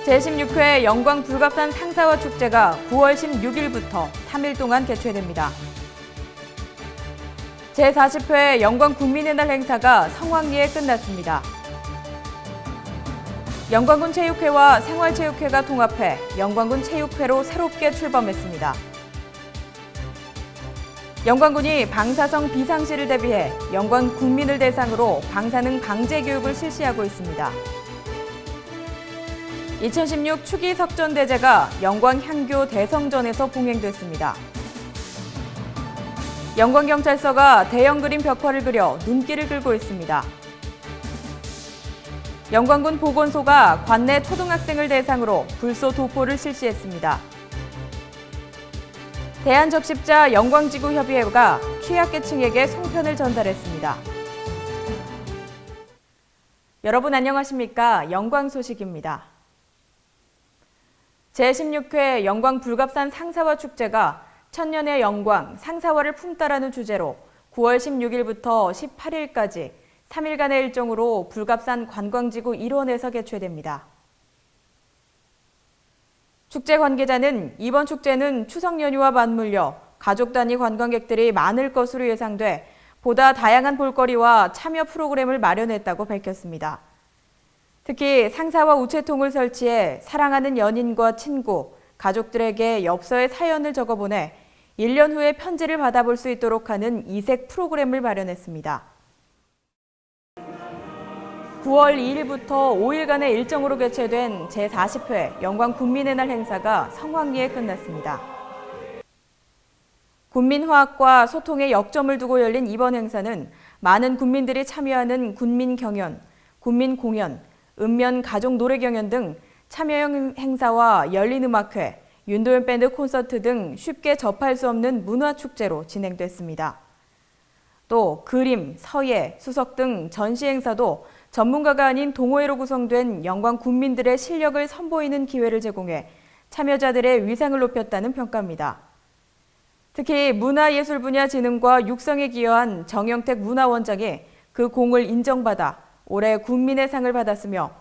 제16회 영광 불갑산 상사화 축제가 9월 16일부터 3일 동안 개최됩니다. 제40회 영광 국민의 날 행사가 성황리에 끝났습니다. 영광군 체육회와 생활체육회가 통합해 영광군 체육회로 새롭게 출범했습니다. 영광군이 방사성 비상시를 대비해 영광 국민을 대상으로 방사능 방제 교육을 실시하고 있습니다. 2016 추기 석전대제가 영광 향교 대성전에서 봉행됐습니다. 영광경찰서가 대형 그림 벽화를 그려 눈길을 끌고 있습니다. 영광군 보건소가 관내 초등학생을 대상으로 불소 도포를 실시했습니다. 대한적십자 영광지구협의회가 취약계층에게 송편을 전달했습니다. 여러분 안녕하십니까? 영광 소식입니다. 제16회 영광 불갑산 상사화 축제가 천년의 영광, 상사화를 품다라는 주제로 9월 16일부터 18일까지 3일간의 일정으로 불갑산 관광지구 일원에서 개최됩니다. 축제 관계자는 이번 축제는 추석 연휴와 맞물려 가족 단위 관광객들이 많을 것으로 예상돼 보다 다양한 볼거리와 참여 프로그램을 마련했다고 밝혔습니다. 특히 상사화 우체통을 설치해 사랑하는 연인과 친구, 가족들에게 엽서에 사연을 적어보내 1년 후에 편지를 받아볼 수 있도록 하는 이색 프로그램을 마련했습니다. 9월 2일부터 5일간의 일정으로 개최된 제40회 영광 국민의 날 행사가 성황리에 끝났습니다. 군민화합과 소통에 역점을 두고 열린 이번 행사는 많은 군민들이 참여하는 군민 경연, 군민 공연, 읍면 가족 노래 경연 등 참여형 행사와 열린 음악회, 윤도현 밴드 콘서트 등 쉽게 접할 수 없는 문화축제로 진행됐습니다. 또 그림, 서예, 수석 등 전시 행사도 전문가가 아닌 동호회로 구성된 영광 국민들의 실력을 선보이는 기회를 제공해 참여자들의 위상을 높였다는 평가입니다. 특히 문화예술 분야 진흥과 육성에 기여한 정영택 문화원장이 그 공을 인정받아 올해 국민의 상을 받았으며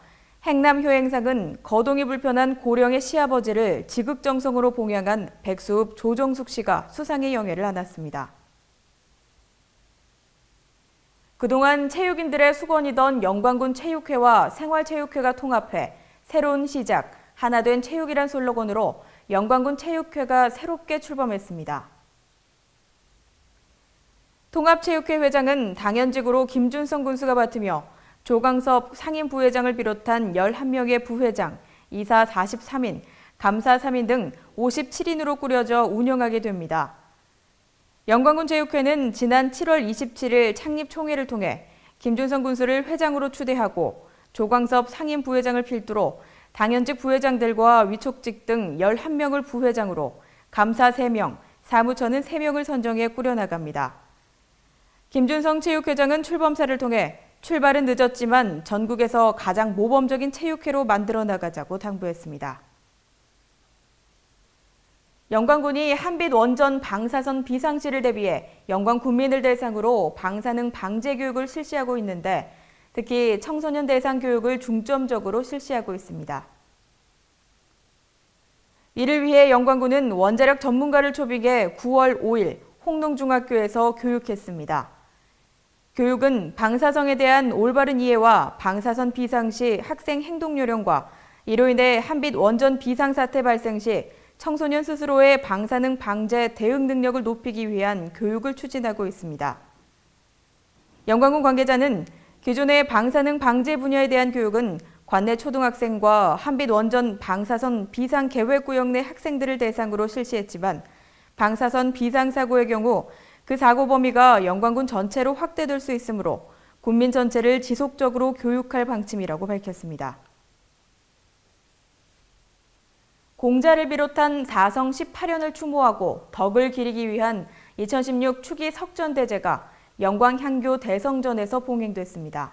행남효행상은 거동이 불편한 고령의 시아버지를 지극정성으로 봉양한 백수읍 조정숙 씨가 수상의 영예를 안았습니다. 그동안 체육인들의 수건이던 영광군 체육회와 생활체육회가 통합해 새로운 시작, 하나된 체육이란 슬로건으로 영광군 체육회가 새롭게 출범했습니다. 통합체육회 회장은 당연직으로 김준성 군수가 맡으며 조광섭 상임부회장을 비롯한 11명의 부회장, 이사 43인, 감사 3인 등 57인으로 꾸려져 운영하게 됩니다. 영광군 체육회는 지난 7월 27일 창립 총회를 통해 김준성 군수를 회장으로 추대하고 조광섭 상임부회장을 필두로 당연직 부회장들과 위촉직 등 11명을 부회장으로 감사 3명, 사무처는 3명을 선정해 꾸려나갑니다. 김준성 체육회장은 출범사를 통해 출발은 늦었지만 전국에서 가장 모범적인 체육회로 만들어 나가자고 당부했습니다. 영광군이 한빛 원전 방사선 비상시를 대비해 영광 국민을 대상으로 방사능 방제 교육을 실시하고 있는데 특히 청소년 대상 교육을 중점적으로 실시하고 있습니다. 이를 위해 영광군은 원자력 전문가를 초빙해 9월 5일 홍농중학교에서 교육했습니다. 교육은 방사성에 대한 올바른 이해와 방사선 비상시 학생 행동 요령과 이로 인해 한빛 원전 비상사태 발생 시 청소년 스스로의 방사능 방제 대응 능력을 높이기 위한 교육을 추진하고 있습니다. 영광군 관계자는 기존의 방사능 방제 분야에 대한 교육은 관내 초등학생과 한빛 원전 방사선 비상계획구역 내 학생들을 대상으로 실시했지만 방사선 비상사고의 경우 그 사고 범위가 영광군 전체로 확대될 수 있으므로 군민 전체를 지속적으로 교육할 방침이라고 밝혔습니다. 공자를 비롯한 사성 18연을 추모하고 덕을 기리기 위한 2016 추기 석전대제가 영광 향교 대성전에서 봉행됐습니다.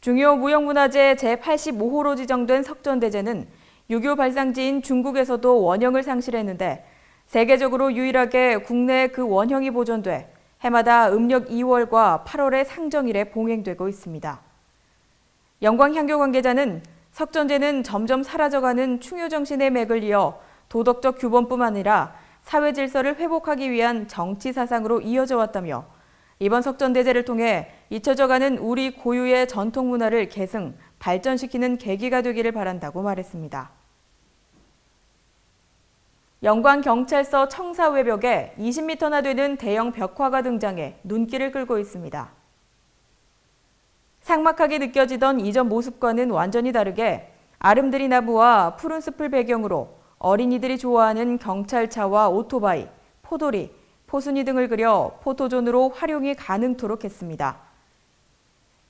중요 무형문화재 제85호로 지정된 석전대제는 유교 발상지인 중국에서도 원형을 상실했는데 세계적으로 유일하게 국내에 그 원형이 보존돼 해마다 음력 2월과 8월의 상정일에 봉행되고 있습니다. 영광향교 관계자는 석전제는 점점 사라져가는 충효 정신의 맥을 이어 도덕적 규범뿐만 아니라 사회 질서를 회복하기 위한 정치 사상으로 이어져 왔다며 이번 석전대제를 통해 잊혀져가는 우리 고유의 전통 문화를 계승, 발전시키는 계기가 되기를 바란다고 말했습니다. 영광경찰서 청사 외벽에 20m나 되는 대형 벽화가 등장해 눈길을 끌고 있습니다. 삭막하게 느껴지던 이전 모습과는 완전히 다르게 아름드리 나무와 푸른 숲을 배경으로 어린이들이 좋아하는 경찰차와 오토바이, 포도리, 포순이 등을 그려 포토존으로 활용이 가능토록 했습니다.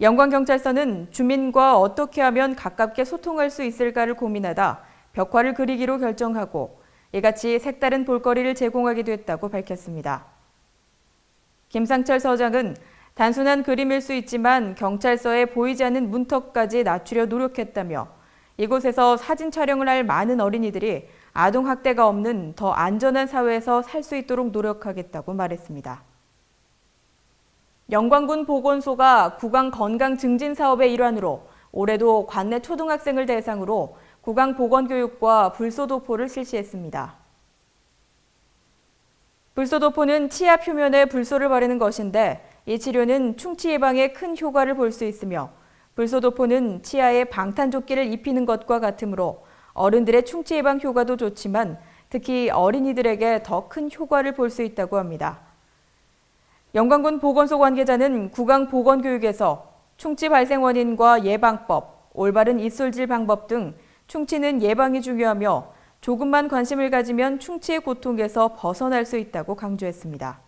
영광경찰서는 주민과 어떻게 하면 가깝게 소통할 수 있을까를 고민하다 벽화를 그리기로 결정하고 이같이 색다른 볼거리를 제공하기도 했다고 밝혔습니다. 김상철 서장은 단순한 그림일 수 있지만 경찰서에 보이지 않는 문턱까지 낮추려 노력했다며 이곳에서 사진 촬영을 할 많은 어린이들이 아동학대가 없는 더 안전한 사회에서 살 수 있도록 노력하겠다고 말했습니다. 영광군 보건소가 구강 건강 증진 사업의 일환으로 올해도 관내 초등학생을 대상으로 구강 보건 교육과 불소도포를 실시했습니다. 불소도포는 치아 표면에 불소를 바르는 것인데 이 치료는 충치 예방에 큰 효과를 볼 수 있으며 불소도포는 치아에 방탄조끼를 입히는 것과 같으므로 어른들의 충치 예방 효과도 좋지만 특히 어린이들에게 더 큰 효과를 볼 수 있다고 합니다. 영광군 보건소 관계자는 구강 보건 교육에서 충치 발생 원인과 예방법, 올바른 입술질 방법 등 충치는 예방이 중요하며 조금만 관심을 가지면 충치의 고통에서 벗어날 수 있다고 강조했습니다.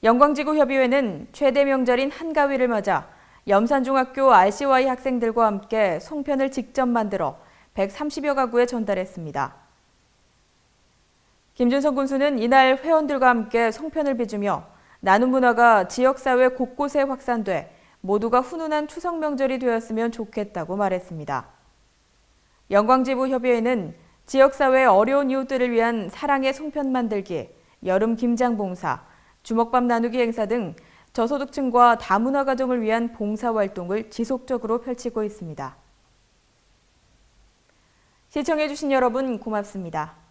영광지구협의회는 최대 명절인 한가위를 맞아 염산중학교 RCY 학생들과 함께 송편을 직접 만들어 130여 가구에 전달했습니다. 김준성 군수는 이날 회원들과 함께 송편을 빚으며 나눔 문화가 지역사회 곳곳에 확산돼 모두가 훈훈한 추석 명절이 되었으면 좋겠다고 말했습니다. 영광지구협의회는 지역사회 어려운 이웃들을 위한 사랑의 송편 만들기, 여름 김장 봉사, 주먹밥 나누기 행사 등 저소득층과 다문화 가정을 위한 봉사활동을 지속적으로 펼치고 있습니다. 시청해주신 여러분 고맙습니다.